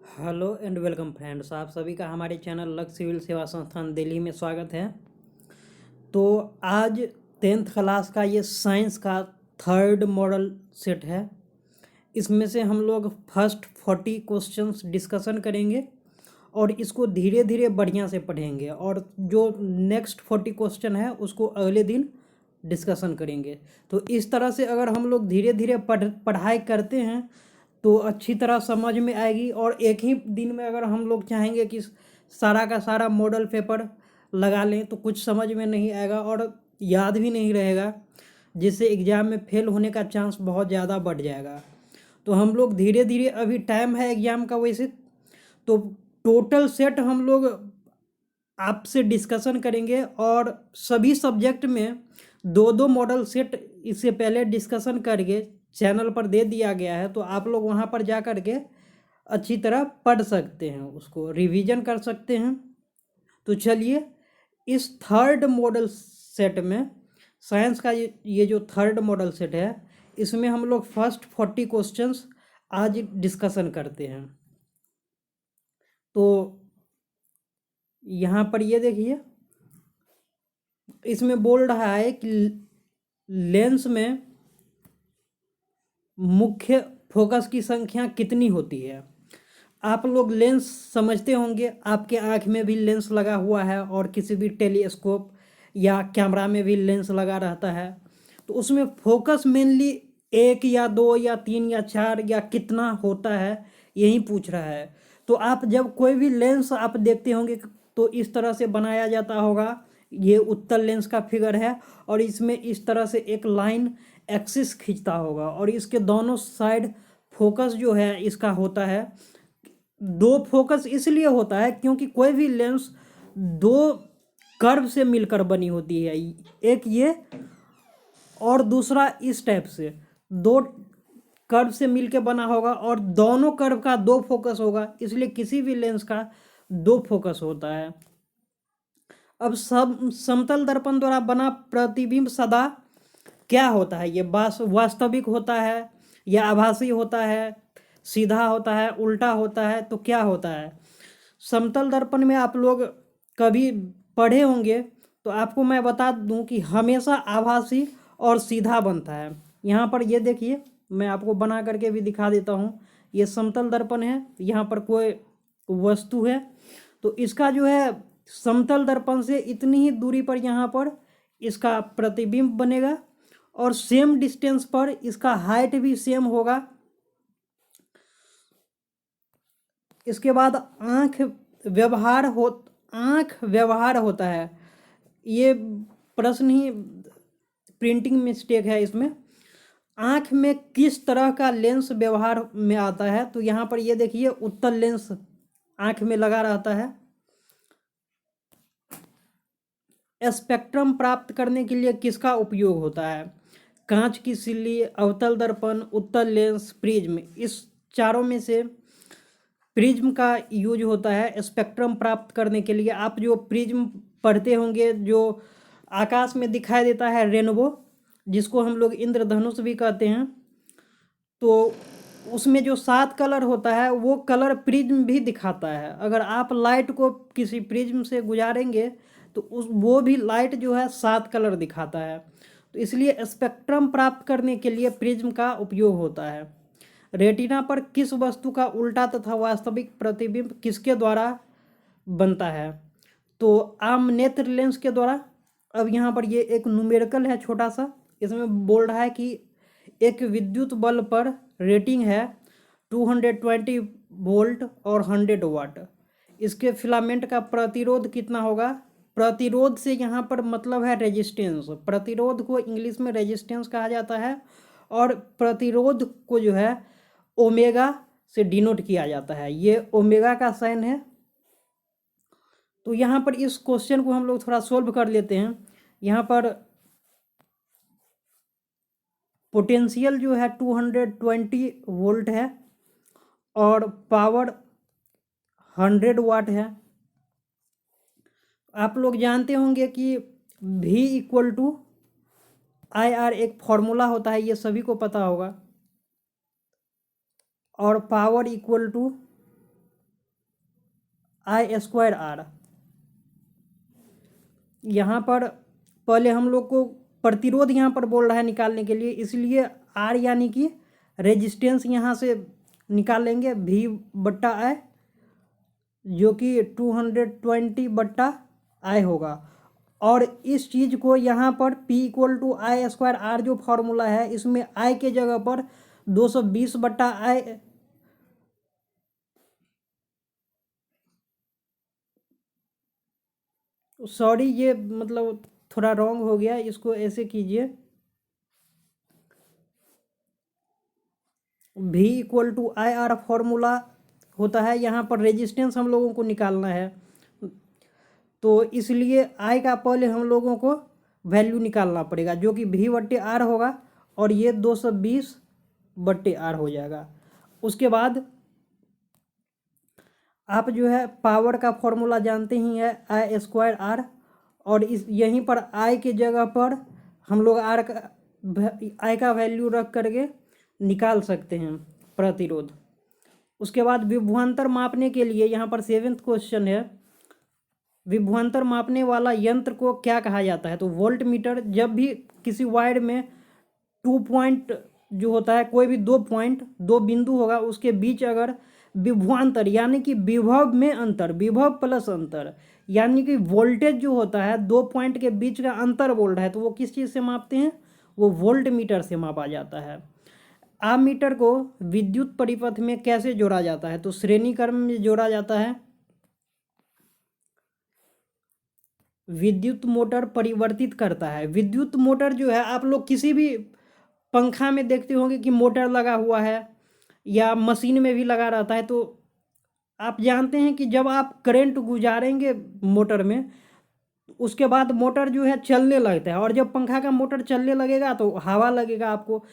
Hello and welcome friends, आप सभी का हमारे चैनल लक्ष्य सिविल सेवा संस्थान दिल्ली में स्वागत है। तो आज 10th क्लास का ये साइंस का थर्ड मॉडल सेट है। इसमें से हम लोग फर्स्ट 40 क्वेश्चंस डिस्कशन करेंगे और इसको धीरे धीरे बढ़िया से पढ़ेंगे, और जो नेक्स्ट 40 क्वेश्चन है उसको अगले दिन डिस्कशन करेंगे। तो इस तरह से अगर हम लोग धीरे धीरे पढ़ाई करते हैं तो अच्छी तरह समझ में आएगी। और एक ही दिन में अगर हम लोग चाहेंगे कि सारा का सारा मॉडल पेपर लगा लें तो कुछ समझ में नहीं आएगा और याद भी नहीं रहेगा, जिससे एग्ज़ाम में फेल होने का चांस बहुत ज़्यादा बढ़ जाएगा। तो हम लोग धीरे धीरे, अभी टाइम है एग्ज़ाम का वैसे, तो टोटल सेट हम लोग आपसे डिस्कशन करेंगे और सभी सब्जेक्ट में दो दो मॉडल सेट इससे पहले डिस्कशन करके चैनल पर दे दिया गया है। तो आप लोग वहाँ पर जा कर के अच्छी तरह पढ़ सकते हैं, उसको रिवीजन कर सकते हैं। तो चलिए, इस थर्ड मॉडल सेट में, साइंस का ये जो थर्ड मॉडल सेट है, इसमें हम लोग फर्स्ट 40 क्वेश्चंस आज डिस्कशन करते हैं। तो यहाँ पर ये देखिए, इसमें बोल रहा है कि लेंस में मुख्य फोकस की संख्या कितनी होती है। आप लोग लेंस समझते होंगे, आपके आँख में भी लेंस लगा हुआ है और किसी भी टेलीस्कोप या कैमरा में भी लेंस लगा रहता है। तो उसमें फोकस मेनली एक या दो या तीन या चार या कितना होता है, यही पूछ रहा है। तो आप जब कोई भी लेंस आप देखते होंगे तो इस तरह से बनाया जाता होगा। ये उत्तल लेंस का फिगर है और इसमें इस तरह से एक लाइन एक्सिस खींचता होगा और इसके दोनों साइड फोकस जो है इसका होता है। दो फोकस इसलिए होता है क्योंकि कोई भी लेंस दो कर्व से मिलकर बनी होती है, एक ये और दूसरा इस टाइप से। दो कर्व से मिलकर बना होगा और दोनों कर्व का दो फोकस होगा, इसलिए किसी भी लेंस का दो फोकस होता है। अब सब समतल दर्पण द्वारा बना प्रतिबिंब सदा क्या होता है? ये वास्तविक होता है या आभासी होता है, सीधा होता है, उल्टा होता है, तो क्या होता है? समतल दर्पण में आप लोग कभी पढ़े होंगे तो आपको मैं बता दूं कि हमेशा आभासी और सीधा बनता है। यहाँ पर ये देखिए, मैं आपको बना करके भी दिखा देता हूँ। ये समतल दर्पण है, यहाँ पर कोई वस्तु है, तो इसका जो है समतल दर्पण से इतनी ही दूरी पर यहाँ पर इसका प्रतिबिंब बनेगा और सेम डिस्टेंस पर इसका हाइट भी सेम होगा। इसके बाद आंख व्यवहार होता है। ये प्रश्न ही प्रिंटिंग मिस्टेक है इसमें। आंख में किस तरह का लेंस व्यवहार में आता है? तो यहाँ पर ये देखिए, उत्तल लेंस आंख में लगा रहता है। स्पेक्ट्रम प्राप्त करने के लिए किसका उपयोग होता है? कांच की सिल्ली, अवतल दर्पण, उत्तल लेंस, प्रिज्म। इस चारों में से प्रिज्म का यूज होता है स्पेक्ट्रम प्राप्त करने के लिए। आप जो प्रिज्म पढ़ते होंगे, जो आकाश में दिखाई देता है, रेनबो, जिसको हम लोग इंद्रधनुष भी कहते हैं, तो उसमें जो 7 कलर होता है वो कलर प्रिज्म भी दिखाता है। अगर आप लाइट को किसी प्रिज्म से गुजारेंगे तो वो भी लाइट जो है 7 कलर दिखाता है। तो इसलिए स्पेक्ट्रम प्राप्त करने के लिए प्रिज्म का उपयोग होता है। रेटिना पर किस वस्तु का उल्टा तथा वास्तविक प्रतिबिंब किसके द्वारा बनता है? तो आम नेत्र लेंस के द्वारा। अब यहाँ पर ये एक न्यूमेरिकल है छोटा सा, इसमें बोल रहा है कि एक विद्युत बल्ब पर रेटिंग है 220 वोल्ट और 100 वाट। इसके फिलामेंट का प्रतिरोध कितना होगा? प्रतिरोध से यहाँ पर मतलब है रेजिस्टेंस। प्रतिरोध को इंग्लिश में रेजिस्टेंस कहा जाता है और प्रतिरोध को जो है ओमेगा से डिनोट किया जाता है। ये ओमेगा का साइन है। तो यहाँ पर इस क्वेश्चन को हम लोग थोड़ा सोल्व कर लेते हैं। यहाँ पर पोटेंशियल जो है 220 वोल्ट है और पावर 100 वाट है। आप लोग जानते होंगे कि V इक्वल टू IR एक फॉर्मूला होता है, ये सभी को पता होगा। और पावर इक्वल टू I²R। यहाँ पर पहले हम लोग को प्रतिरोध यहाँ पर बोल रहा है निकालने के लिए, इसलिए R यानी कि रेजिस्टेंस यहाँ से निकाल लेंगे V/I, जो कि 220/I होगा। और इस चीज़ को यहाँ पर P=I²R जो फॉर्मूला है, इसमें I के जगह पर 220/I, सॉरी ये मतलब थोड़ा रॉन्ग हो गया, इसको ऐसे कीजिए, V=IR फॉर्मूला होता है। यहाँ पर रेजिस्टेंस हम लोगों को निकालना है, तो इसलिए I का पहले हम लोगों को वैल्यू निकालना पड़ेगा, जो कि V/R होगा, और ये 220/R हो जाएगा। उसके बाद आप जो है पावर का फॉर्मूला जानते ही है, I²R, और इस यहीं पर I के जगह पर हम लोग I का वैल्यू रख करके निकाल सकते हैं प्रतिरोध। उसके बाद विभवांतर मापने के लिए यहाँ पर 7th क्वेश्चन है, विभवांतर मापने वाला यंत्र को क्या कहा जाता है? तो वोल्ट मीटर। जब भी किसी वायर में 2 पॉइंट जो होता है, कोई भी 2 पॉइंट, 2 बिंदु होगा, उसके बीच अगर विभवांतर यानी कि विभव में अंतर, विभव प्लस अंतर यानी कि वोल्टेज जो होता है, 2 पॉइंट के बीच का अंतर बोल रहा है, तो वो किस चीज़ से मापते हैं? वो वोल्ट मीटर से मापा जाता है। आमीटर को विद्युत परिपथ में कैसे जोड़ा जाता है? तो श्रेणी क्रम में जोड़ा जाता है। विद्युत मोटर परिवर्तित करता है। विद्युत मोटर जो है, आप लोग किसी भी पंखा में देखते होंगे कि मोटर लगा हुआ है, या मशीन में भी लगा रहता है, तो आप जानते हैं कि जब आप करंट गुजारेंगे मोटर में, उसके बाद मोटर जो है चलने लगता है, और जब पंखा का मोटर चलने लगेगा तो हवा लगेगा आपको।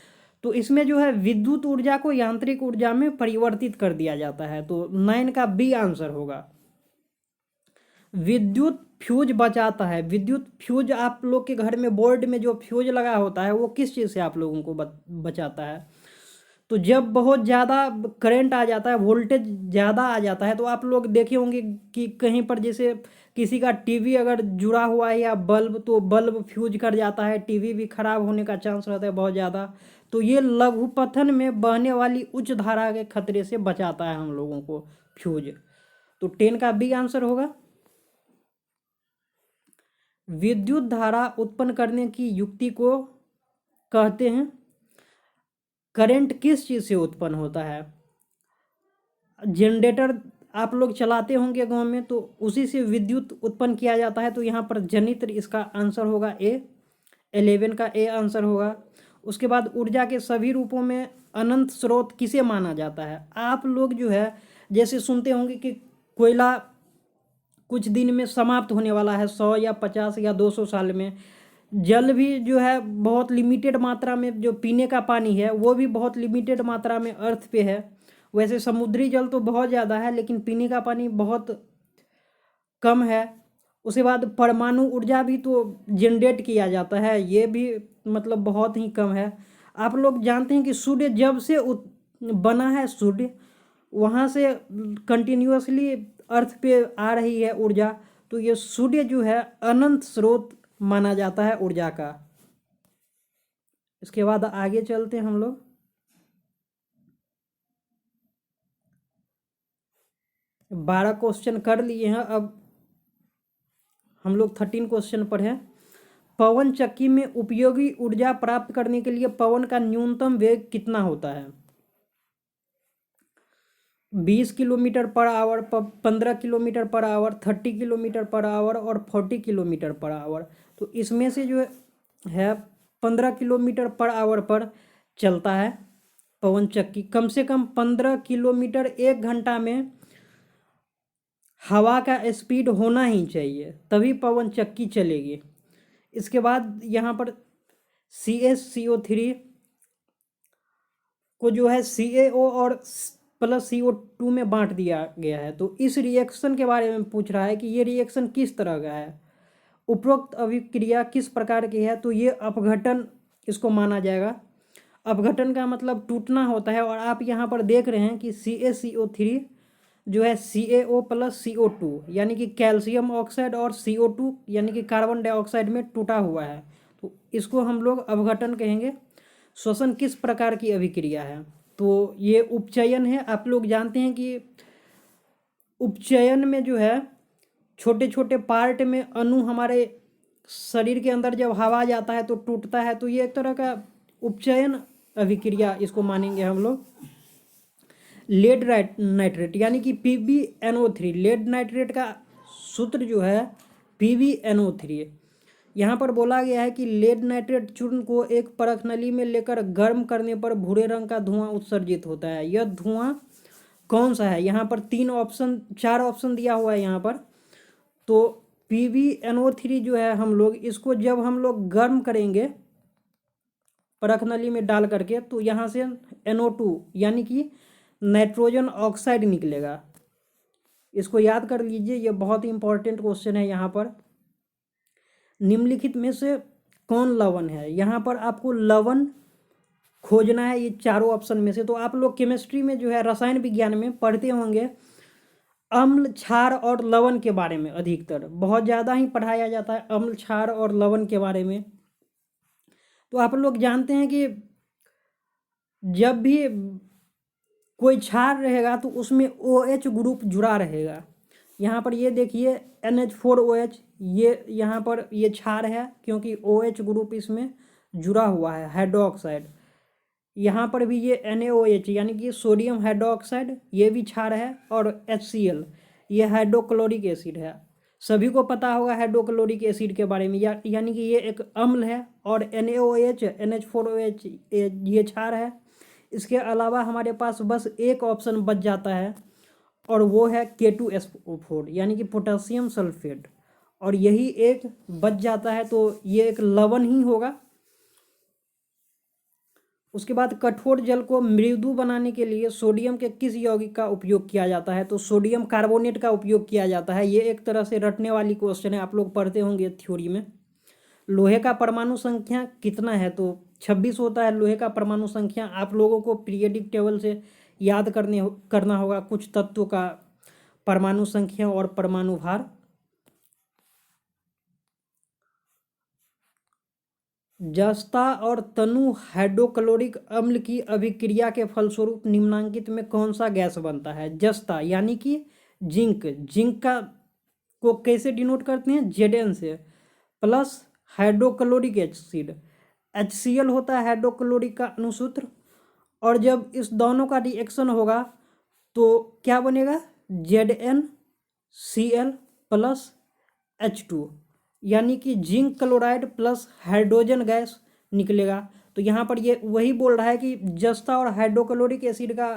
तो इसमें जो है विद्युत ऊर्जा को यांत्रिक ऊर्जा में परिवर्तित कर दिया जाता है। तो 9 का बी आंसर होगा। विद्युत फ्यूज बचाता है। विद्युत फ्यूज, आप लोग के घर में बोर्ड में जो फ्यूज लगा होता है, वो किस चीज़ से आप लोगों को बचाता है? तो जब बहुत ज़्यादा करंट आ जाता है, वोल्टेज ज़्यादा आ जाता है, तो आप लोग देखे होंगे कि कहीं पर जैसे किसी का टीवी अगर जुड़ा हुआ है या बल्ब, तो बल्ब फ्यूज कर जाता है, टीवी भी खराब होने का चांस रहता है बहुत ज़्यादा। तो ये लघुपथन में बहने वाली उच्च धारा के खतरे से बचाता है हम लोगों को फ्यूज। तो 10 का बी आंसर होगा। विद्युत धारा उत्पन्न करने की युक्ति को कहते हैं। करंट किस चीज़ से उत्पन्न होता है? जनरेटर आप लोग चलाते होंगे गांव में, तो उसी से विद्युत उत्पन्न किया जाता है। तो यहाँ पर जनित्र इसका आंसर होगा ए। 11 का ए आंसर होगा। उसके बाद ऊर्जा के सभी रूपों में अनंत स्रोत किसे माना जाता है? आप लोग जो है जैसे सुनते होंगे कि कोयला कुछ दिन में समाप्त होने वाला है, 100 या 50 या 200 साल में। जल भी जो है बहुत लिमिटेड मात्रा में, जो पीने का पानी है वो भी बहुत लिमिटेड मात्रा में अर्थ पे है। वैसे समुद्री जल तो बहुत ज़्यादा है, लेकिन पीने का पानी बहुत कम है। उसके बाद परमाणु ऊर्जा भी तो जनरेट किया जाता है, ये भी मतलब बहुत ही कम है। आप लोग जानते हैं कि सूर्य जब से बना है, सूर्य वहाँ से कंटिन्यूअसली अर्थ पे आ रही है ऊर्जा। तो ये सूर्य जो है अनंत स्रोत माना जाता है ऊर्जा का। इसके बाद आगे चलते हैं हम लोग। बारह क्वेश्चन कर लिए हैं, अब हम लोग 13 क्वेश्चन पर हैं। पवन चक्की में उपयोगी ऊर्जा प्राप्त करने के लिए पवन का न्यूनतम वेग कितना होता है? 20 kilometre per hour, 15 kilometre per hour, 30 kilometre per hour और 40 किलोमीटर पर आवर। तो इसमें से जो है 15 किलोमीटर पर आवर पर चलता है पवन चक्की। कम से कम 15 किलोमीटर 1 घंटा में हवा का स्पीड होना ही चाहिए, तभी पवन चक्की चलेगी। इसके बाद यहाँ पर CaCO3 को जो है CaO और प्लस CO2 में बांट दिया गया है। तो इस रिएक्शन के बारे में पूछ रहा है कि ये रिएक्शन किस तरह का है, उपरोक्त अभिक्रिया किस प्रकार की है? तो ये अपघटन इसको माना जाएगा। अपघटन का मतलब टूटना होता है। और आप यहाँ पर देख रहे हैं कि CaCO3 जो है CaO प्लस CO2 यानी कि कैल्शियम ऑक्साइड और CO2 यानी कि कार्बन डाइऑक्साइड में टूटा हुआ है। तो इसको हम लोग अपघटन कहेंगे। श्वसन किस प्रकार की अभिक्रिया है? तो ये उपचयन है। आप लोग जानते हैं कि उपचयन में जो है छोटे छोटे पार्ट में अणु हमारे शरीर के अंदर जब हवा जाता है तो टूटता है, तो ये एक तरह का उपचयन अभिक्रिया इसको मानेंगे हम लोग। लेड नाइट्रेट यानी कि PbNO3, लेड नाइट्रेट का सूत्र जो है PbNO3। यहाँ पर बोला गया है कि लेड नाइट्रेट चूर्ण को एक परख नली में लेकर गर्म करने पर भूरे रंग का धुआं उत्सर्जित होता है। यह धुआं कौन सा है? यहाँ पर 4 ऑप्शन दिया हुआ है यहाँ पर। तो PbNO3 जो है हम लोग इसको जब हम लोग गर्म करेंगे परख नली में डाल करके, तो यहाँ से NO2 यानी कि नाइट्रोजन ऑक्साइड निकलेगा। इसको याद कर लीजिए, ये बहुत ही इंपॉर्टेंट क्वेश्चन है। यहाँ पर निम्नलिखित में से कौन लवण है? यहाँ पर आपको लवण खोजना है ये चारों ऑप्शन में से। तो आप लोग केमिस्ट्री में जो है रसायन विज्ञान में पढ़ते होंगे अम्ल, क्षार और लवण के बारे में। अधिकतर बहुत ज़्यादा ही पढ़ाया जाता है अम्ल, क्षार और लवण के बारे में। तो आप लोग जानते हैं कि जब भी कोई क्षार रहेगा तो उसमें OH ग्रुप जुड़ा रहेगा। यहाँ पर ये देखिए NH4OH, ये यहाँ पर ये क्षार है क्योंकि OH ग्रुप इसमें जुड़ा हुआ है, हाइड्रोक्साइड। यहाँ पर भी ये NaOH यानी कि सोडियम हाइड्रोक्साइड, ये भी क्षार है। और HCl ये हाइड्रोक्लोरिक एसिड है। सभी को पता होगा हाइड्रोक्लोरिक एसिड के बारे में, यानी कि ये एक अम्ल है। और NaOH NH4OH ये क्षार है। इसके अलावा हमारे पास बस एक ऑप्शन बच जाता है और वो है K2SO4 यानी कि पोटेशियम सल्फेट, और यही एक बच जाता है, तो ये एक लवण ही होगा। उसके बाद कठोर जल को मृदु बनाने के लिए सोडियम के किस यौगिक का उपयोग किया जाता है? तो सोडियम कार्बोनेट का उपयोग किया जाता है। ये एक तरह से रटने वाली क्वेश्चन है, आप लोग पढ़ते होंगे थ्योरी में। लोहे का परमाणु संख्या कितना है? तो 26 होता है लोहे का परमाणु संख्या। आप लोगों को पीरियडिक टेबल से याद करना होगा कुछ तत्वों का परमाणु संख्या और परमाणु भार। जस्ता और तनु हाइड्रोक्लोरिक अम्ल की अभिक्रिया के फलस्वरूप निम्नांकित में कौन सा गैस बनता है? जस्ता यानी कि जिंक, जिंक का को कैसे डिनोट करते हैं? Zn से। प्लस हाइड्रोक्लोरिक एसिड HCl होता है हाइड्रोक्लोरिक का अनुसूत्र। और जब इस दोनों का रिएक्शन होगा तो क्या बनेगा? ZnCl प्लस H2 यानी कि zinc chloride plus hydrogen gas निकलेगा। तो यहाँ पर ये वही बोल रहा है कि जस्ता और हाइड्रोक्लोरिक एसिड का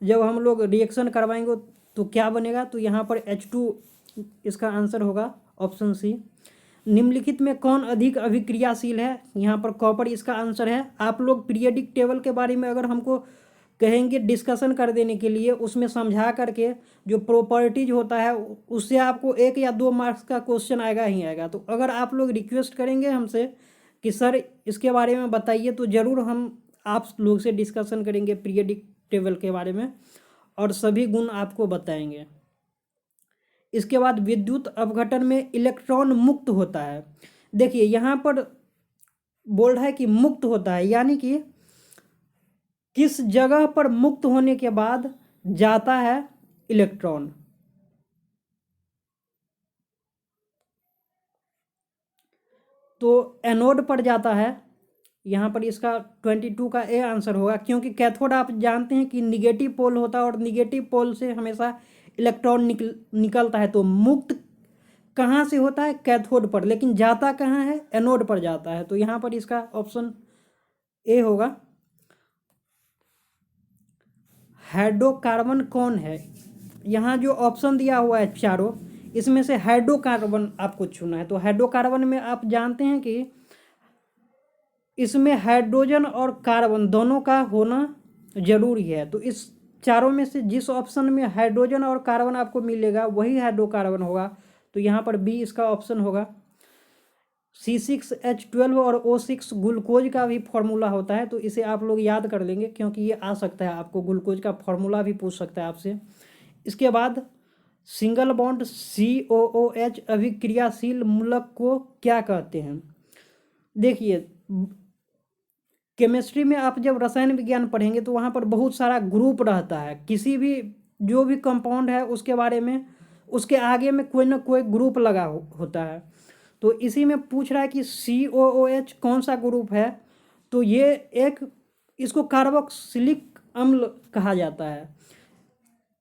जब हम लोग रिएक्शन करवाएंगे तो क्या बनेगा? तो यहाँ पर H2 इसका आंसर होगा, ऑप्शन सी। निम्नलिखित में कौन अधिक अभिक्रियाशील है? यहाँ पर कॉपर इसका आंसर है। आप लोग पीरियडिक टेबल के बारे में अगर हमको कहेंगे डिस्कशन कर देने के लिए, उसमें समझा करके जो प्रॉपर्टीज होता है उससे आपको 1 या 2 मार्क्स का क्वेश्चन आएगा ही आएगा। तो अगर आप लोग रिक्वेस्ट करेंगे हमसे कि सर इसके बारे में बताइए, तो ज़रूर हम आप लोग से डिस्कशन करेंगे पीरियडिक टेबल के बारे में और सभी गुण आपको बताएंगे। इसके बाद विद्युत अपघटन में इलेक्ट्रॉन मुक्त होता है। देखिए यहाँ पर बोल रहा है कि मुक्त होता है, यानी कि किस जगह पर मुक्त होने के बाद जाता है इलेक्ट्रॉन? तो एनोड पर जाता है। यहाँ पर इसका 22 का ए आंसर होगा, क्योंकि कैथोड आप जानते हैं कि निगेटिव पोल होता है और निगेटिव पोल से हमेशा इलेक्ट्रॉन निकलता है। तो मुक्त कहाँ से होता है? कैथोड पर, लेकिन जाता कहाँ है? एनोड पर जाता है। तो यहाँ पर इसका ऑप्शन ए होगा। हाइड्रोकार्बन कौन है? यहाँ जो ऑप्शन दिया हुआ है चारों, इसमें से हाइड्रोकार्बन आपको चुना है। तो हाइड्रोकार्बन में आप जानते हैं कि इसमें हाइड्रोजन और कार्बन दोनों का होना जरूरी है। तो इस चारों में से जिस ऑप्शन में हाइड्रोजन और कार्बन आपको मिलेगा वही हाइड्रोकार्बन होगा। तो यहाँ पर बी इसका ऑप्शन होगा। C6H12 और O6 ग्लूकोज का भी फॉर्मूला होता है, तो इसे आप लोग याद कर लेंगे क्योंकि ये आ सकता है, आपको ग्लूकोज का फॉर्मूला भी पूछ सकता है आपसे। इसके बाद सिंगल बॉन्ड COOH अभिक्रियाशील मूलक को क्या कहते हैं? देखिए, केमिस्ट्री में आप जब रसायन विज्ञान पढ़ेंगे तो वहाँ पर बहुत सारा ग्रुप रहता है। किसी भी जो भी कंपाउंड है उसके बारे में उसके आगे में कोई ना कोई ग्रुप लगा होता है। तो इसी में पूछ रहा है कि COOH कौन सा ग्रुप है, तो ये एक इसको कार्बोक्सिलिक अम्ल कहा जाता है।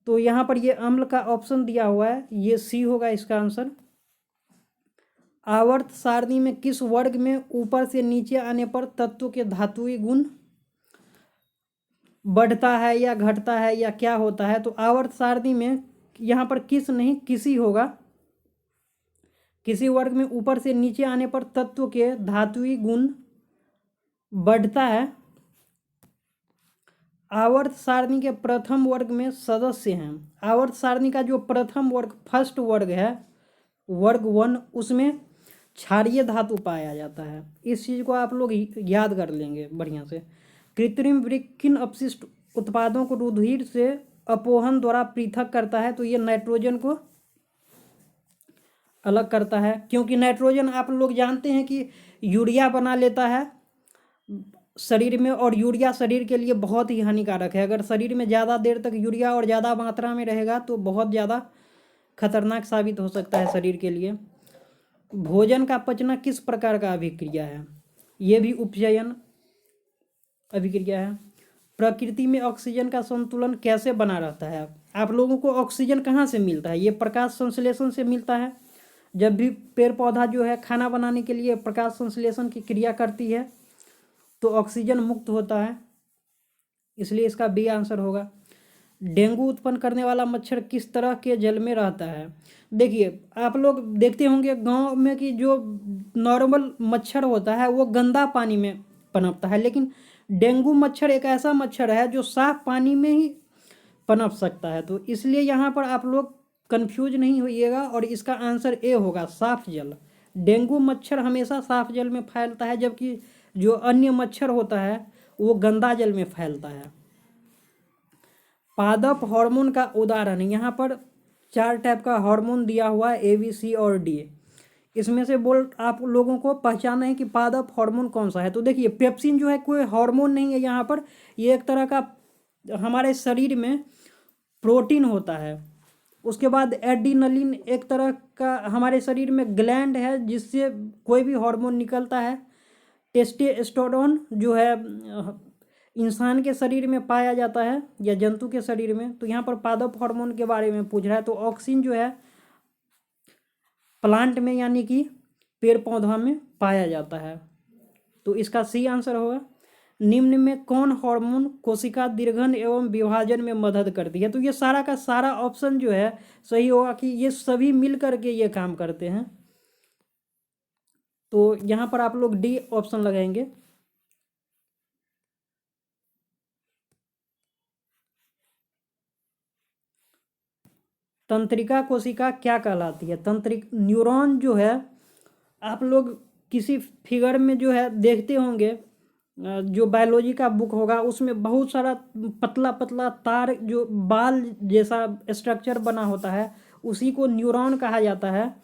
तो यहाँ पर ये अम्ल का ऑप्शन दिया हुआ है, ये सी होगा इसका आंसर। आवर्त सारणी में किस वर्ग में ऊपर से नीचे आने पर तत्व के धातुई गुण बढ़ता है या घटता है या क्या होता है? तो आवर्त सारणी में यहाँ पर किस नहीं किसी होगा। किसी वर्ग में ऊपर से नीचे आने पर तत्व के धातुई गुण बढ़ता है। आवर्त सारणी के प्रथम वर्ग में सदस्य हैं। आवर्त सारणी का जो प्रथम वर्ग फर्स्ट वर्ग है, वर्ग 1, उसमें क्षारीय धातु पाया जाता है। इस चीज़ को आप लोग याद कर लेंगे बढ़िया से। कृत्रिम वृक्किन अपशिष्ट उत्पादों को रुधिर से अपोहन द्वारा पृथक करता है, तो ये नाइट्रोजन को अलग करता है, क्योंकि नाइट्रोजन आप लोग जानते हैं कि यूरिया बना लेता है शरीर में, और यूरिया शरीर के लिए बहुत ही हानिकारक है। अगर शरीर में ज़्यादा देर तक यूरिया और ज़्यादा मात्रा में रहेगा तो बहुत ज़्यादा खतरनाक साबित हो सकता है शरीर के लिए। भोजन का पचना किस प्रकार का अभिक्रिया है? ये भी उपचयन अभिक्रिया है। प्रकृति में ऑक्सीजन का संतुलन कैसे बना रहता है? आप लोगों को ऑक्सीजन कहाँ से मिलता है? ये प्रकाश संश्लेषण से मिलता है। जब भी पेड़ पौधा जो है खाना बनाने के लिए प्रकाश संश्लेषण की क्रिया करती है तो ऑक्सीजन मुक्त होता है, इसलिए इसका बी आंसर होगा। डेंगू उत्पन्न करने वाला मच्छर किस तरह के जल में रहता है? देखिए, आप लोग देखते होंगे गांव में कि जो नॉर्मल मच्छर होता है वो गंदा पानी में पनपता है, लेकिन डेंगू मच्छर एक ऐसा मच्छर है जो साफ पानी में ही पनप सकता है। तो इसलिए यहाँ पर आप लोग कंफ्यूज नहीं होइएगा और इसका आंसर ए होगा, साफ जल। डेंगू मच्छर हमेशा साफ जल में फैलता है, जबकि जो अन्य मच्छर होता है वो गंदा जल में फैलता है। पादप हार्मोन का उदाहरण, यहाँ पर 4 टाइप का हार्मोन दिया हुआ है, A, B, C और D। इसमें से बोल आप लोगों को पहचाना है कि पादप हार्मोन कौन सा है। तो देखिए, पेप्सिन जो है कोई हार्मोन नहीं है यहाँ पर, ये एक तरह का हमारे शरीर में प्रोटीन होता है। उसके बाद एड्रीनलिन एक तरह का हमारे शरीर में ग्लैंड है जिससे कोई भी हार्मोन निकलता है। टेस्टोस्टेरोन जो है इंसान के शरीर में पाया जाता है या जंतु के शरीर में। तो यहाँ पर पादप हार्मोन के बारे में पूछ रहा है, तो ऑक्सिन जो है प्लांट में यानी कि पेड़ पौधा में पाया जाता है, तो इसका सी आंसर होगा। निम्न में कौन हार्मोन कोशिका दीर्घन एवं विभाजन में मदद करती है? तो ये सारा का सारा ऑप्शन जो है सही होगा कि ये सभी मिल करके ये काम करते हैं। तो यहाँ पर आप लोग डी ऑप्शन लगाएंगे। तंत्रिका कोशिका क्या कहलाती है? तंत्रिक न्यूरॉन जो है, आप लोग किसी फिगर में जो है देखते होंगे, जो बायोलॉजी का बुक होगा उसमें बहुत सारा पतला पतला तार जो बाल जैसा स्ट्रक्चर बना होता है, उसी को न्यूरॉन कहा जाता है।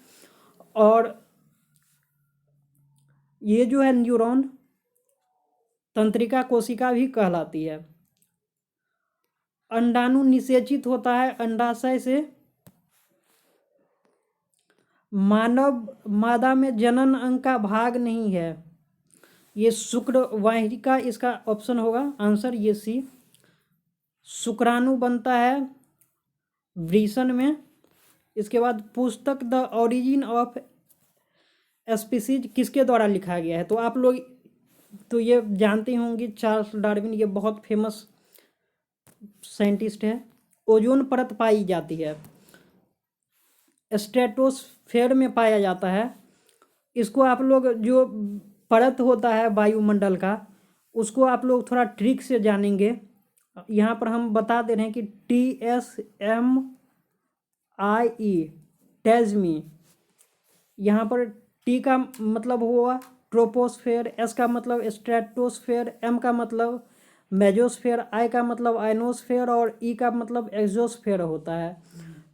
और ये जो है न्यूरॉन तंत्रिका कोशिका भी कहलाती है। अंडाणु निषेचित होता है अंडाशय से। मानव मादा में जनन अंग का भाग नहीं है, ये शुक्र वाहिका इसका ऑप्शन होगा आंसर, ये सी। शुक्राणु बनता है वृषण में। इसके बाद पुस्तक द ओरिजिन ऑफ स्पीसीज किसके द्वारा लिखा गया है? तो आप लोग तो ये जानते होंगे, चार्ल्स डार्विन, ये बहुत फेमस साइंटिस्ट है। ओजोन परत पाई जाती है स्ट्रेटोस्फेयर में पाया जाता है। इसको आप लोग जो परत होता है वायुमंडल का, उसको आप लोग थोड़ा ट्रिक से जानेंगे। यहाँ पर हम बता दे रहे हैं कि TSMIE टेजमी, यहाँ पर टी का मतलब हुआ ट्रोपोस्फेयर, एस का मतलब स्ट्रेटोस्फेयर, एम का मतलब मेजोस्फेयर, आई का मतलब आयनोस्फेयर और ई का मतलब एक्सोस्फेयर होता है।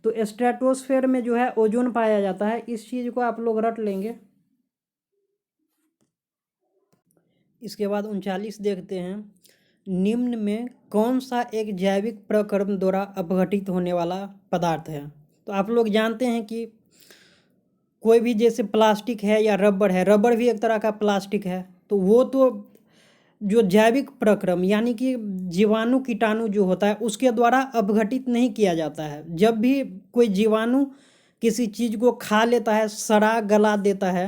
तो स्ट्रेटोस्फेयर में जो है ओजोन पाया जाता है, इस चीज़ को आप लोग रट लेंगे। इसके बाद 39 देखते हैं, निम्न में कौन सा एक जैविक प्रक्रम द्वारा अपघटित होने वाला पदार्थ है। तो आप लोग जानते हैं कि कोई भी जैसे प्लास्टिक है या रबर है, रबर भी एक तरह का प्लास्टिक है, तो वो तो जो जैविक प्रक्रम यानी कि जीवाणु कीटाणु जो होता है उसके द्वारा अपघटित नहीं किया जाता है। जब भी कोई जीवाणु किसी चीज़ को खा लेता है, सड़ा गला देता है,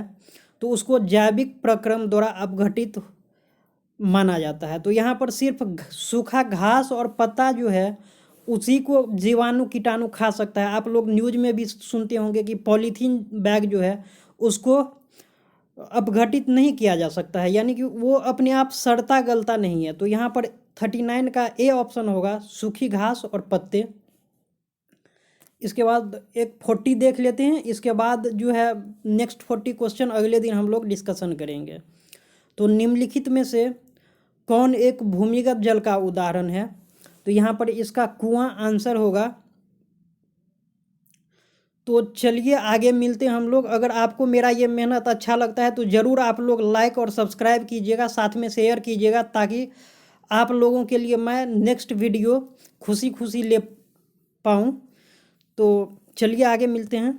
तो उसको जैविक प्रक्रम द्वारा अपघटित माना जाता है। तो यहाँ पर सिर्फ सूखा घास और पत्ता जो है उसी को जीवाणु कीटाणु खा सकता है। आप लोग न्यूज़ में भी सुनते होंगे कि पॉलीथीन बैग जो है उसको अपघटित नहीं किया जा सकता है, यानी कि वो अपने आप सड़ता गलता नहीं है। तो यहाँ पर 39 का ए ऑप्शन होगा, सूखी घास और पत्ते। इसके बाद एक 40 देख लेते हैं, इसके बाद जो है नेक्स्ट 40 क्वेश्चन अगले दिन हम लोग डिस्कशन करेंगे। तो निम्नलिखित में से कौन एक भूमिगत जल का उदाहरण है। तो यहाँ पर इसका कुआं आंसर होगा। तो चलिए आगे मिलते हैं हम लोग। अगर आपको मेरा ये मेहनत अच्छा लगता है तो ज़रूर आप लोग लाइक और सब्सक्राइब कीजिएगा, साथ में शेयर कीजिएगा, ताकि आप लोगों के लिए मैं नेक्स्ट वीडियो खुशी खुशी ले पाऊँ। तो चलिए आगे मिलते हैं।